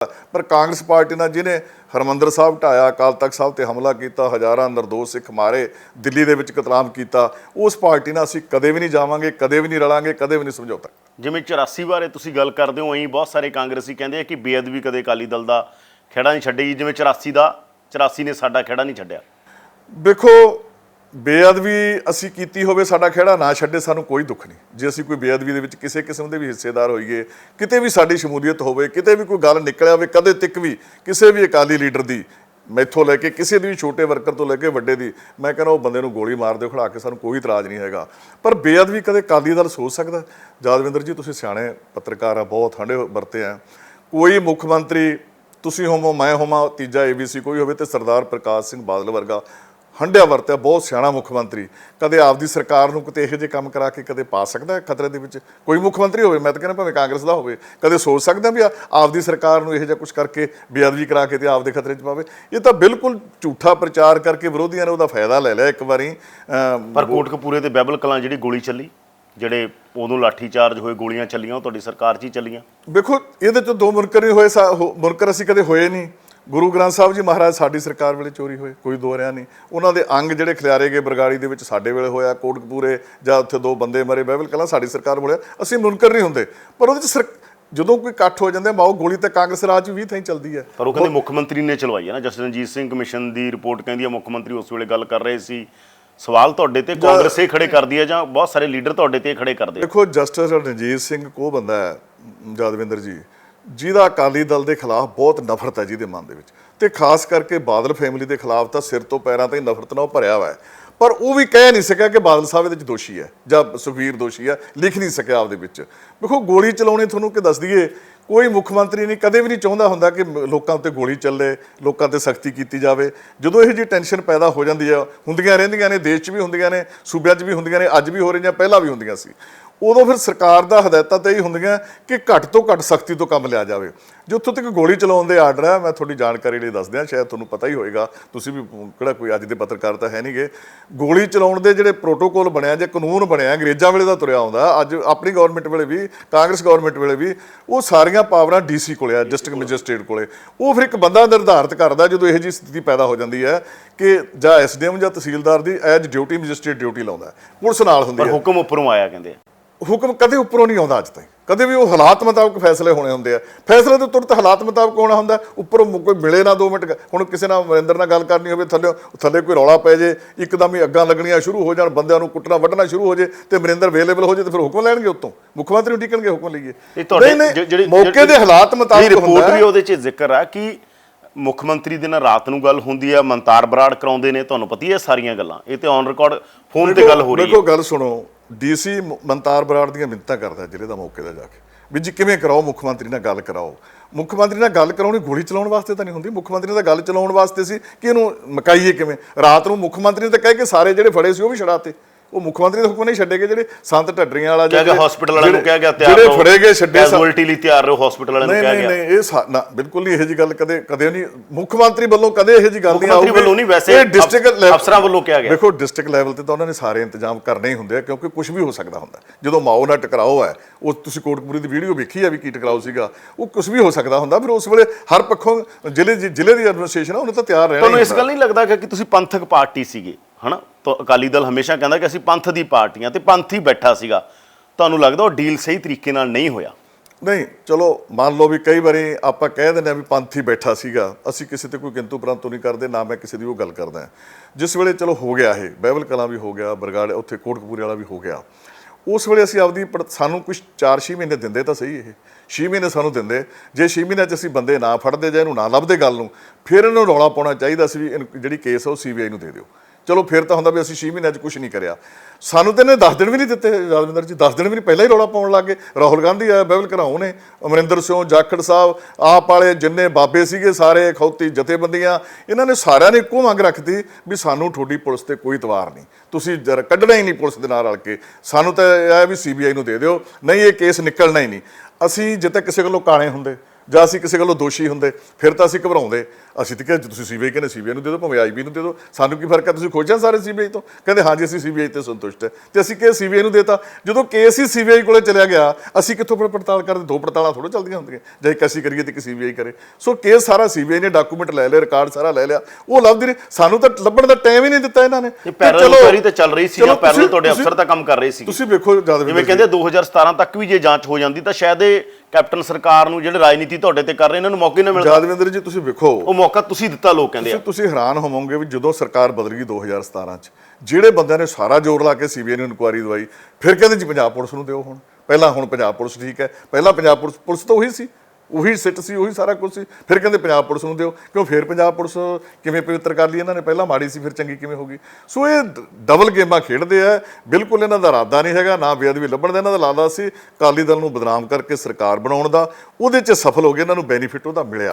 पर कांग्रेस पार्टी ने जिन्हें हरमंदर साहब ढाया, अकाल तख्त साहब ते हमला किया, हज़ारां निर्दोष सिख मारे, दिल्ली दे विच कतलाम किया, उस पार्टी नाल असीं कदे भी नहीं जावांगे, कदे भी नहीं रलांगे, कदे भी नहीं समझौता। जिवें 84 बारे तुसीं गल करदे हो, बहुत सारे कांग्रेसी कहंदे कि बेअदबी कदे अकाली दल दा खड़ा नहीं छड्डेगी, जिवें 84 ने साडा खड़ा नहीं छड्डिया। देखो, बेअदबी असीं कीती होवे, साडा खड़ा ना छड्डे, सानूं कोई दुख नहीं। जे असीं कोई बेअदबी दे विच किसी किस्म दे भी हिस्सेदार होईए, किते भी साडी शमूलीयत होवे, किते भी कोई गल निकलिया होवे, कदे तक भी किसी भी अकाली लीडर दी, मैथों लैके किसी भी छोटे वर्कर तो लैके वड्डे दी, मैं कहना वो बंदे नूं गोली मार दो खड़ा के, सानूं कोई इतराज़ नहीं हैगा। पर बेअदबी कदे अकाली दल सोच सकदा? यादविंदर जी, तुसीं सियाणे पत्रकार आ, बहुत ठंडे वरते आ। कोई मुख मंत्री तुसीं होवो, मैं होवां, तीजा ABC कोई होवे, ते सरदार प्रकाश सिंह बादल वर्गा हंडिया वरत्या बहुत सियाणा मुख मंत्री कदे आपदी सरकार नूं किते इहो जिहे काम करा के कदे पा सकदा है खतरे दे विच? कोई मुख मंत्री होवे, मैं तां कहना भावें कांग्रेस दा होवे, कदे सोच सकदा भी आपदी सरकार नूं इहो जिहा कुछ करके बेअदबी करा के ते आपदे खतरे च पावे? ये तां बिल्कुल झूठा प्रचार करके विरोधियां ने उहदा फायदा ले लिया एक वारी। पर कोटकपूरे ते बाइबल कलां जिहड़ी गोली ਚੱਲੀ, ਜਿਹੜੇ ਉਦੋਂ ਲਾਠੀ ਚਾਰਜ ਹੋਏ, ਗੋਲੀਆਂ ਚੱਲੀਆਂ, ਉਹ ਤੁਹਾਡੀ ਸਰਕਾਰ 'ਚ ਹੀ ਚੱਲੀਆਂ। ਵੇਖੋ, ਇਹਦੇ 'ਚੋਂ ਦੋ ਮੁਨਕਰ ਨਹੀਂ ਹੋਏ, ਮੁਨਕਰ ਅਸੀਂ ਕਦੇ ਹੋਏ ਨਹੀਂ। ਗੁਰੂ ਗ੍ਰੰਥ ਸਾਹਿਬ ਜੀ ਮਹਾਰਾਜ ਸਾਡੀ ਸਰਕਾਰ ਵੇਲੇ ਚੋਰੀ ਹੋਏ, ਕੋਈ ਦੋ ਰਿਆ ਨਹੀਂ। ਉਹਨਾਂ ਦੇ ਅੰਗ ਜਿਹੜੇ ਖਿਲਾਰੇ ਗਏ ਬਰਗਾੜੀ ਦੇ ਵਿੱਚ ਸਾਡੇ ਵੇਲੇ ਹੋਇਆ, ਕੋਟਕਪੂਰੇ ਜਾਂ ਉੱਥੇ ਦੋ ਬੰਦੇ ਮਰੇ, ਬਾਈਬਲ ਕਲਾਂ ਸਾਡੀ ਸਰਕਾਰ ਬੋਲਿਆ। ਅਸੀਂ ਮੁਨਕਰ ਨਹੀਂ ਹੁੰਦੇ, ਪਰ ਉਹਦੇ 'ਚ ਜਦੋਂ ਕੋਈ ਇਕੱਠ ਹੋ ਜਾਂਦੇ ਮਾਓ ਗੋਲੀ ਤਾਂ ਕਾਂਗਰਸ ਰਾਜ 20 ਥਾਈਂ ਚੱਲਦੀ ਹੈ। ਪਰ ਉਹ ਕਹਿੰਦੇ ਮੁੱਖ ਮੰਤਰੀ ਨੇ ਚਲਵਾਈ ਹੈ ਨਾ। ਜਸਟਿਸ ਸਿੰਘ ਕਮਿਸ਼ਨ ਦੀ ਰਿਪੋਰਟ ਕਹਿੰਦੀ ਹੈ ਮੁੱਖ ਮੰਤਰੀ ਉਸ ਵੇਲੇ ਗੱਲ ਕਰ ਰਹੇ ਸੀ। ਸਵਾਲ ਤੁਹਾਡੇ ਤੇ ਕਾਂਗਰਸ ਇਹ ਖੜੇ ਕਰਦੀ ਹੈ ਜਾਂ ਬਹੁਤ ਸਾਰੇ ਲੀਡਰ ਤੁਹਾਡੇ ਤੇ ਖੜੇ ਕਰਦੇ? ਦੇਖੋ, ਜਸਟਿਸ ਰਣਜੀਤ ਸਿੰਘ ਕੋ ਬੰਦਾ ਹੈ ਯਾਦਵਿੰਦਰ ਜੀ, ਜਿਹਦਾ ਅਕਾਲੀ ਦਲ ਦੇ ਖਿਲਾਫ ਬਹੁਤ ਨਫ਼ਰਤ ਹੈ ਜਿਹਦੇ ਮਨ ਦੇ ਵਿੱਚ, ਤੇ ਖਾਸ ਕਰਕੇ ਬਾਦਲ ਫੈਮਿਲੀ ਦੇ ਖਿਲਾਫ ਤਾਂ ਸਿਰ ਤੋਂ ਪੈਰਾਂ ਤਾਈਂ ਨਫ਼ਰਤ ਨਾਲ ਭਰਿਆ ਹੋਇਆ ਹੈ। ਪਰ ਉਹ ਵੀ ਕਹਿ ਨਹੀਂ ਸਕਿਆ ਕਿ ਬਾਦਲ ਸਾਹਿਬ ਇਹਦੇ ਵਿੱਚ ਦੋਸ਼ੀ ਹੈ ਜਾਂ ਸੁਖਬੀਰ ਦੋਸ਼ੀ ਹੈ, ਲਿਖ ਨਹੀਂ ਸਕਿਆ ਆਪਦੇ ਵਿੱਚ। ਦੇਖੋ, ਗੋਲੀ ਚਲਾਉਣੀ ਤੁਹਾਨੂੰ ਕਿ ਦੱਸ ਦਈਏ, ਕੋਈ ਮੁੱਖ ਮੰਤਰੀ ਨਹੀਂ ਕਦੇ ਵੀ ਨਹੀਂ ਚਾਹੁੰਦਾ ਹੁੰਦਾ ਕਿ ਲੋਕਾਂ ਉੱਤੇ ਗੋਲੀ ਚੱਲੇ, ਲੋਕਾਂ 'ਤੇ ਸਖਤੀ ਕੀਤੀ ਜਾਵੇ। ਜਦੋਂ ਇਹੋ ਜਿਹੀ ਟੈਨਸ਼ਨ ਪੈਦਾ ਹੋ ਜਾਂਦੀ ਹੈ, ਹੁੰਦੀਆਂ ਰਹਿੰਦੀਆਂ ਨੇ, ਦੇਸ਼ 'ਚ ਵੀ ਹੁੰਦੀਆਂ ਨੇ, ਸੂਬਿਆਂ 'ਚ ਵੀ ਹੁੰਦੀਆਂ ਨੇ, ਅੱਜ ਵੀ ਹੋ ਰਹੀਆਂ, ਪਹਿਲਾਂ ਵੀ ਹੁੰਦੀਆਂ ਸੀ। ਉਦੋਂ ਫਿਰ ਸਰਕਾਰ ਦਾ ਹਦਾਇਤਾਂ ਤਾਂ ਇਹ ਹੁੰਦੀਆਂ ਕਿ ਘੱਟ ਤੋਂ ਘੱਟ ਸਖਤੀ ਤੋਂ ਕੰਮ ਲਿਆ ਜਾਵੇ। ਜਿੱਥੋਂ ਤੱਕ ਗੋਲੀ ਚਲਾਉਣ ਦੇ ਆਰਡਰ ਹੈ, ਮੈਂ ਤੁਹਾਡੀ ਜਾਣਕਾਰੀ ਲਈ ਦੱਸ ਦਿਆਂ, ਸ਼ਾਇਦ ਤੁਹਾਨੂੰ ਪਤਾ ਹੀ ਹੋਏਗਾ, ਤੁਸੀਂ ਵੀ ਕਿਹੜਾ ਕੋਈ ਅੱਜ ਦੇ ਪੱਤਰਕਾਰ ਤਾਂ ਹੈ ਨਹੀਂਗੇ। ਗੋਲੀ ਚਲਾਉਣ ਦੇ ਜਿਹੜੇ ਪ੍ਰੋਟੋਕੋਲ ਬਣਿਆ ਜਾਂ ਕਾਨੂੰਨ ਬਣਿਆ, ਅੰਗਰੇਜ਼ਾਂ ਵੇਲੇ ਦਾ ਤੁਰਿਆ ਆਉਂਦਾ, ਅੱਜ ਆਪਣੀ ਗਵਰਨਮੈਂਟ ਵੇਲੇ ਵੀ, ਕਾਂਗਰਸ ਗਵਰਨਮੈਂਟ ਵੇਲੇ ਵੀ, ਉਹ ਸਾਰੀਆਂ ਪਾਵਰਾਂ DC ਕੋਲੇ ਆ, ਡਿਸਟ੍ਰਿਕਟ ਮੈਜਿਸਟ੍ਰੇਟ ਕੋਲੇ। ਉਹ ਫਿਰ ਇੱਕ ਬੰਦਾ ਨਿਰਧਾਰਿਤ ਕਰਦਾ ਜਦੋਂ ਇਹੋ ਜਿਹੀ ਸਥਿਤੀ ਪੈਦਾ ਹੋ ਜਾਂਦੀ ਹੈ ਕਿ ਜਾਂ SDM ਜਾਂ ਤਹਿਸੀਲਦਾਰ ਦੀ ਐਜ ਡਿਊਟੀ ਮੈਜਿਸਟ੍ਰੇਟ ਡਿਊਟੀ ਲਾਉਂਦਾ, ਪੁਲਿਸ ਨਾਲ ਹੁੰਦੀ ਹੈ। ਹੁਕਮ ਉੱਪਰੋਂ ਆਇਆ ਕਹਿੰਦੇ? ਹੁਕਮ ਕਦੇ ਉੱਪਰੋਂ ਨਹੀਂ ਆਉਂਦਾ ਅੱਜ ਤਾਈਂ, ਕਦੇ ਵੀ। ਉਹ ਹਾਲਾਤ ਮੁਤਾਬਕ ਫੈਸਲੇ ਹੋਣੇ ਹੁੰਦੇ ਆ, ਫੈਸਲੇ ਤਾਂ ਤੁਰੰਤ ਹਾਲਾਤ ਮੁਤਾਬਕ ਹੋਣਾ ਹੁੰਦਾ। ਉੱਪਰੋਂ ਕੋਈ ਮਿਲੇ ਨਾ 2 ਮਿੰਟ, ਹੁਣ ਕਿਸੇ ਨਾਲ ਅਮਰਿੰਦਰ ਨਾਲ ਗੱਲ ਕਰਨੀ ਹੋਵੇ, ਥੱਲੇ ਕੋਈ ਰੌਲਾ ਪੈ ਜੇ, ਇੱਕਦਮ ਹੀ ਅੱਗਾਂ ਲੱਗਣੀਆਂ ਸ਼ੁਰੂ ਹੋ ਜਾਣ, ਬੰਦਿਆਂ ਨੂੰ ਕੁੱਟਣਾ ਵੱਢਣਾ ਸ਼ੁਰੂ ਹੋ ਜੇ, ਤੇ ਅਮਰਿੰਦਰ ਅਵੇਲੇਬਲ ਹੋ ਜੇ, ਤੇ ਫਿਰ ਹੁਕਮ ਲੈਣਗੇ ਉੱਤੋਂ, ਮੁੱਖ ਮੰਤਰੀ ਨੂੰ ਟਿਕਣਗੇ ਹੁਕਮ ਲਈਏ। ਨਹੀਂ, ਮੌਕੇ ਦੇ ਹਾਲਾਤ ਮੁਤਾਬਕ ਰਿਪੋਰਟ ਵੀ ਉਹਦੇ 'ਚ ਜ਼ਿਕਰ ਆ ਕਿ ਮੁੱਖ ਮੰਤਰੀ ਦੇ ਨਾਲ ਰਾਤ ਨੂੰ ਗੱਲ ਹੁੰਦੀ ਆ, ਮਨਤਾਰ ਬਰਾੜ ਕਰਾਉਂਦੇ ਨੇ, ਤੁਹਾਨੂੰ ਪਤਾ ਹੀ ਹੈ ਸਾਰੀਆਂ ਗੱਲਾਂ, ਇਹ ਤੇ ਔਨ ਰਿਕਾਰਡ ਫੋਨ ਤੇ ਗੱਲ ਹੋ ਰਹੀ ਹੈ। ਦੇਖੋ, ਗੱਲ ਸੁਣੋ, DC ਮਨਤਾਰ ਬਰਾੜ ਦੀਆਂ ਮਿੰਨਤਾਂ ਕਰਦਾ ਜ਼ਿਲ੍ਹੇ ਦਾ ਮੌਕੇ ਦਾ ਜਾ ਕੇ, ਵੀ ਜੀ ਕਿਵੇਂ ਕਰਾਓ, ਮੁੱਖ ਮੰਤਰੀ ਨਾਲ ਗੱਲ ਕਰਾਓ। ਮੁੱਖ ਮੰਤਰੀ ਨਾਲ ਗੱਲ ਕਰਾਉਣੀ ਗੋਲੀ ਚਲਾਉਣ ਵਾਸਤੇ ਤਾਂ ਨਹੀਂ ਹੁੰਦੀ, ਮੁੱਖ ਮੰਤਰੀ ਨਾਲ ਗੱਲ ਚਲਾਉਣ ਵਾਸਤੇ ਸੀ ਕਿ ਇਹਨੂੰ ਮਕਾਈਏ ਕਿਵੇਂ। ਰਾਤ ਨੂੰ ਮੁੱਖ ਮੰਤਰੀ ਨੇ ਤਾਂ ਕਹਿ ਕੇ ਸਾਰੇ ਜਿਹੜੇ ਫੜੇ ਸੀ ਉਹ ਵੀ ਛੜਾਤੇ। ਉਹ ਮੁੱਖ ਮੰਤਰੀ ਦੇ ਹੁਕਮ ਨਹੀਂ ਛੱਡੇ ਗਏ, ਜਿਹੜੇ ਸੰਤ ਢੱਡਰੀਆਂ ਵਾਲਾ ਜਿਹੜੇ ਹਸਪੀਟਲ ਵਾਲਿਆਂ ਨੂੰ ਕਿਹਾ ਗਿਆ ਤਿਆਰ ਜਿਹੜੇ ਫੜੇ ਗਏ ਛੱਡੇ ਕੈਜੂਅਲਟੀ ਲਈ ਤਿਆਰ ਰਹੋ, ਹਸਪੀਟਲ ਵਾਲਿਆਂ ਨੂੰ ਕਿਹਾ ਗਿਆ। ਨਹੀਂ, ਇਹ ਨਾ ਬਿਲਕੁਲ ਨਹੀਂ, ਇਹੋ ਜਿਹੀ ਗੱਲ ਕਦੇ ਨਹੀਂ ਮੁੱਖ ਮੰਤਰੀ ਵੱਲੋਂ, ਕਦੇ ਇਹੋ ਜਿਹੀ ਗੱਲ ਨਹੀਂ ਆਊਗੀ। ਵੱਲੋਂ ਨਹੀਂ, ਵੈਸੇ ਡਿਸਟ੍ਰਿਕਟ ਅਫਸਰਾਂ ਵੱਲੋਂ ਕਿਹਾ ਗਿਆ। ਦੇਖੋ, ਡਿਸਟ੍ਰਿਕਟ ਲੈਵਲ ਤੇ ਤਾਂ ਉਹਨਾਂ ਨੇ ਸਾਰੇ ਇੰਤਜ਼ਾਮ ਕਰਨੇ ਹੀ ਹੁੰਦੇ ਆ, ਕਿਉਂਕਿ ਕੁਝ ਵੀ ਹੋ ਸਕਦਾ ਹੁੰਦਾ। ਜਦੋਂ ਮਾਓ ਨਾਲ ਟਕਰਾਓ ਹੈ, ਉਹ ਤੁਸੀਂ ਕੋਟਕਪੂਰੇ ਦੀ ਵੀਡੀਓ ਵੇਖੀ ਆ ਵੀ ਕੀ ਟਕਰਾਓ ਸੀਗਾ, ਉਹ ਕੁਝ ਵੀ ਹੋ ਸਕਦਾ ਹੁੰਦਾ। ਫਿਰ ਉਸ ਵੇਲੇ ਹਰ ਪੱਖੋਂ ਜ਼ਿਲ੍ਹੇ ਦੀ ਐਡਮਿਨਿਸਟ੍ਰੇਸ਼ਨ ਆ, ਉਹਨੂੰ ਤਾਂ ਤਿਆਰ ਰਹਿਣਾ। ਤੁਹਾਨੂੰ ਇਸ ਗੱਲ ਨਹੀਂ ਲੱਗਦਾ ਕਿ ਤੁਸੀਂ ਪੰਥਕ ਪਾਰਟੀ ਸੀਗੇ, ਹਨਾ? ਤਾਂ ਅਕਾਲੀ ਦਲ ਹਮੇਸ਼ਾ ਕਹਿੰਦਾ ਕਿ ਅਸੀਂ ਪੰਥ ਦੀ ਪਾਰਟੀ ਹਾਂ, ਤੇ ਪੰਥ ਹੀ ਬੈਠਾ ਸੀਗਾ। ਤੁਹਾਨੂੰ ਲੱਗਦਾ ਉਹ ਡੀਲ ਸਹੀ ਤਰੀਕੇ ਨਾਲ ਨਹੀਂ ਹੋਇਆ? ਨਹੀਂ, ਚਲੋ ਮੰਨ ਲਓ ਵੀ ਕਈ ਵਾਰੀ ਆਪਾਂ ਕਹਿ ਦਿੰਦੇ ਹਾਂ ਵੀ ਪੰਥ ਹੀ ਬੈਠਾ ਸੀਗਾ, ਅਸੀਂ ਕਿਸੇ ਤੇ ਕੋਈ ਕਿੰਤੂ ਪ੍ਰੰਤੂ ਨਹੀਂ ਕਰਦੇ, ਨਾ ਮੈਂ ਕਿਸੇ ਦੀ ਉਹ ਗੱਲ ਕਰਦਾ। ਜਿਸ ਵੇਲੇ ਚਲੋ ਹੋ ਗਿਆ, ਇਹ ਬਾਈਬਲ ਕਲਾਂ ਵੀ ਹੋ ਗਿਆ, ਬਰਗਾੜੇ ਉੱਥੇ ਕੋਟਕਪੂਰੇ ਵਾਲਾ ਵੀ ਹੋ ਗਿਆ, ਉਸ ਵੇਲੇ ਅਸੀਂ ਆਪਦੀ ਸਾਨੂੰ ਕੁਛ 4-6 ਮਹੀਨੇ ਦਿੰਦੇ ਤਾਂ ਸਹੀ, ਇਹ 6 ਮਹੀਨੇ ਸਾਨੂੰ ਦਿੰਦੇ। ਜੇ 6 ਮਹੀਨਿਆਂ 'ਚ ਅਸੀਂ ਬੰਦੇ ਨਾ ਫੜਦੇ ਜਾਂ ਇਹਨੂੰ ਨਾ ਲੱਭਦੇ ਗੱਲ ਨੂੰ, ਫਿਰ ਇਹਨੂੰ ਰੌਲਾ ਪਾਉਣਾ ਚਾਹੀਦਾ ਸੀ ਵੀ ਜਿਹੜੀ ਕੇਸ ਆ ਉਹ CBI ਨੂੰ ਦੇ ਦਿਓ। ਚਲੋ ਫਿਰ ਤਾਂ ਹੁੰਦਾ ਵੀ ਅਸੀਂ 6 ਮਹੀਨਿਆਂ 'ਚ ਕੁਛ ਨਹੀਂ ਕਰਿਆ। ਸਾਨੂੰ ਤਾਂ ਇਹਨੇ 10 ਦਿਨ ਵੀ ਨਹੀਂ ਦਿੱਤੇ ਯਾਦਵਿੰਦਰ ਜੀ, 10 ਦਿਨ ਵੀ ਨਹੀਂ, ਪਹਿਲਾਂ ਹੀ ਰੌਲਾ ਪਾਉਣ ਲੱਗ ਗਏ। ਰਾਹੁਲ ਗਾਂਧੀ ਆਇਆ, ਬਾਈਬਲ ਘਰਾਓ ਨੇ, ਅਮਰਿੰਦਰ ਸਿੰਘ, ਜਾਖੜ ਸਾਹਿਬ, ਆਪ ਵਾਲੇ ਜਿੰਨੇ ਬਾਬੇ ਸੀਗੇ ਸਾਰੇ, ਖੌਤੀ ਜਥੇਬੰਦੀਆਂ, ਇਹਨਾਂ ਨੇ ਸਾਰਿਆਂ ਨੇ ਇੱਕੋ ਮੰਗ ਰੱਖਤੀ ਵੀ ਸਾਨੂੰ ਤੁਹਾਡੀ ਪੁਲਿਸ ਤੇ ਕੋਈ ਇਤਬਾਰ ਨਹੀਂ, ਤੁਸੀਂ ਕੱਢਣਾ ਹੀ ਨਹੀਂ ਪੁਲਿਸ ਦੇ ਨਾਲ ਰਲ ਕੇ, ਸਾਨੂੰ ਤਾਂ ਇਹ ਵੀ CBI ਨੂੰ ਦੇ ਦਿਓ, ਨਹੀਂ ਇਹ ਕੇਸ ਨਿਕਲਣਾ ਹੀ ਨਹੀਂ। ਅਸੀਂ ਜੇ ਤਾਂ ਕਿਸੇ ਕੋਲੋਂ ਕਾਣੇ ਹੁੰਦੇ ਜਾਂ ਅਸੀਂ ਕਿਸੇ ਕੋਲੋਂ ਦੋਸ਼ੀ ਹੁੰਦੇ, ਫਿਰ ਤਾਂ ਅਸੀਂ ਘਬਰਾਉਂਦੇ। ਅਸੀਂ ਤਾਂ ਕਿਹਾ ਤੁਸੀਂ ਸੀਬੀਆਈ ਕਹਿੰਦੇ ਸੀਬੀਆਈ ਨੂੰ ਦੇ ਦਿਓ, ਭਾਵੇਂ ਆਈਬੀ ਨੂੰ ਦੇ ਦਿਓ, ਸਾਨੂੰ ਕੀ ਫਰਕ ਹੈ, ਤੁਸੀਂ ਖੋਜਾਂ ਸਾਰੇ ਸੀਬੀਆਈ ਤੋਂ। ਕਹਿੰਦੇ ਹਾਂਜੀ ਅਸੀਂ ਸੀਬੀਆਈ ਤੇ ਸੰਤੁਸ਼ਟ ਹੈ, ਤੇ ਅਸੀਂ ਕਿਹਾ ਸੀਬੀਆਈ ਨੂੰ ਦੇਤਾ। ਜਦੋਂ ਕੇਸ ਹੀ ਸੀਬੀਆਈ ਕੋਲੇ ਚਲਿਆ ਗਿਆ, ਅਸੀਂ ਕਿੱਥੋਂ ਪੜਤਾਲ ਕਰਦੇ? ਦੋ ਪੜਤਾਲਾਂ ਥੋੜ੍ਹਾ ਚੱਲਦੀਆਂ ਹੁੰਦੀਆਂ, ਜੇ ਇੱਕ ਅਸੀਂ ਕਰੀਏ ਤੇ ਇੱਕ ਸੀਬੀਆਈ ਕਰੇ। ਸੋ ਕੇਸ ਸਾਰਾ ਸੀਬੀਆਈ ਨੇ ਡਾਕੂਮੈਂਟ ਲੈ ਲਏ, ਰਿਕਾਰਡ ਸਾਰਾ ਲੈ ਲਿਆ, ਉਹ ਲੱਭਦੇ ਨੇ, ਸਾਨੂੰ ਤਾਂ ਲੱਭਣ ਦਾ ਟਾਈਮ ਹੀ ਨਹੀਂ ਦਿੱਤਾ ਇਹਨਾਂ ਨੇ। ਪੈਰਲਲ ਇਨਕੁਆਇਰੀ ਤਾਂ ਚੱਲ ਰਹੀ ਸੀ, ਜਾਂ ਪੈਰਲਲ ਤੁਹਾਡੇ ਅਫਸਰ ਤਾਂ ਕੰਮ ਕਰ ਰਹੇ ਸੀ। ਤੁਸੀਂ ਵੇਖੋ ਜਿਵੇਂ ਕਹਿੰਦੇ 2017 ਤੱਕ ਵੀ ਜੇ ਜਾਂਚ ਹੋ ਜਾਂਦੀ ਤਾਂ ਸ਼ਾਇਦ ਇਹ ਕੈਪਟਨ ਸਰਕਾਰ ਨੂੰ ਜਿਹੜੇ ਰਾਜਨੀਤੀ ਤੁਹਾਡੇ ਤੇ ਕਰ ਰਹੇ ਇਹਨਾਂ ਨੂੰ ਮੌਕੇ ਨਾ ਮਿਲਦਾ। ਯਾਦਵਿੰਦਰ ਜੀ ਤੁਸੀਂ ਵੇਖੋ, ਉਹ ਮੌਕਾ ਤੁਸੀਂ ਦਿੱਤਾ, ਲੋਕ ਕਹਿੰਦੇ ਆ। ਤੁਸੀਂ ਹੈਰਾਨ ਹੋਵੋਗੇ ਵੀ ਜਦੋਂ ਸਰਕਾਰ ਬਦਲ ਗਈ 2017 ਚ, ਜਿਹੜੇ ਬੰਦਿਆਂ ਨੇ ਸਾਰਾ ਜ਼ੋਰ ਲਾ ਕੇ ਸੀਬੀਆਈ ਨੂੰ ਇਨਕੁਆਇਰੀ ਦਵਾਈ, ਫਿਰ ਕਹਿੰਦੇ ਜੀ ਪੰਜਾਬ ਪੁਲਿਸ ਨੂੰ ਦਿਓ। ਹੁਣ ਪੰਜਾਬ ਪੁਲਿਸ ਠੀਕ ਹੈ, ਪਹਿਲਾਂ ਪੰਜਾਬ ਪੁਲਿਸ ਤਾਂ ਉਹੀ ਸੀ, ਉਹੀ ਸਿੱਟ ਸੀ, ਉਹੀ ਸਾਰਾ ਕੁਝ ਸੀ। ਫਿਰ ਕਹਿੰਦੇ ਪੰਜਾਬ ਪੁਲਿਸ ਨੂੰ ਦਿਓ, ਕਿਉਂ? ਫਿਰ ਪੰਜਾਬ ਪੁਲਿਸ ਕਿਵੇਂ ਪਵਿੱਤਰ ਕਰ ਲਈ ਇਹਨਾਂ ਨੇ? ਪਹਿਲਾਂ ਮਾੜੀ ਸੀ, ਫਿਰ ਚੰਗੀ ਕਿਵੇਂ ਹੋ ਗਈ? ਸੋ ਇਹ ਡਬਲ ਗੇਮਾਂ ਖੇਡਦੇ ਆ। ਬਿਲਕੁਲ ਇਹਨਾਂ ਦਾ ਇਰਾਦਾ ਨਹੀਂ ਹੈਗਾ, ਨਾ ਬੇਅਦਬੀ ਲੱਭਣ ਦਾ ਇਹਨਾਂ ਦਾ ਇਰਾਦਾ ਸੀ, ਅਕਾਲੀ ਦਲ ਨੂੰ ਬਦਨਾਮ ਕਰਕੇ ਸਰਕਾਰ ਬਣਾਉਣ ਦਾ। ਉਹਦੇ 'ਚ ਸਫਲ ਹੋ ਗਏ, ਇਹਨਾਂ ਨੂੰ ਬੈਨੀਫਿਟ ਉਹਦਾ ਮਿਲਿਆ।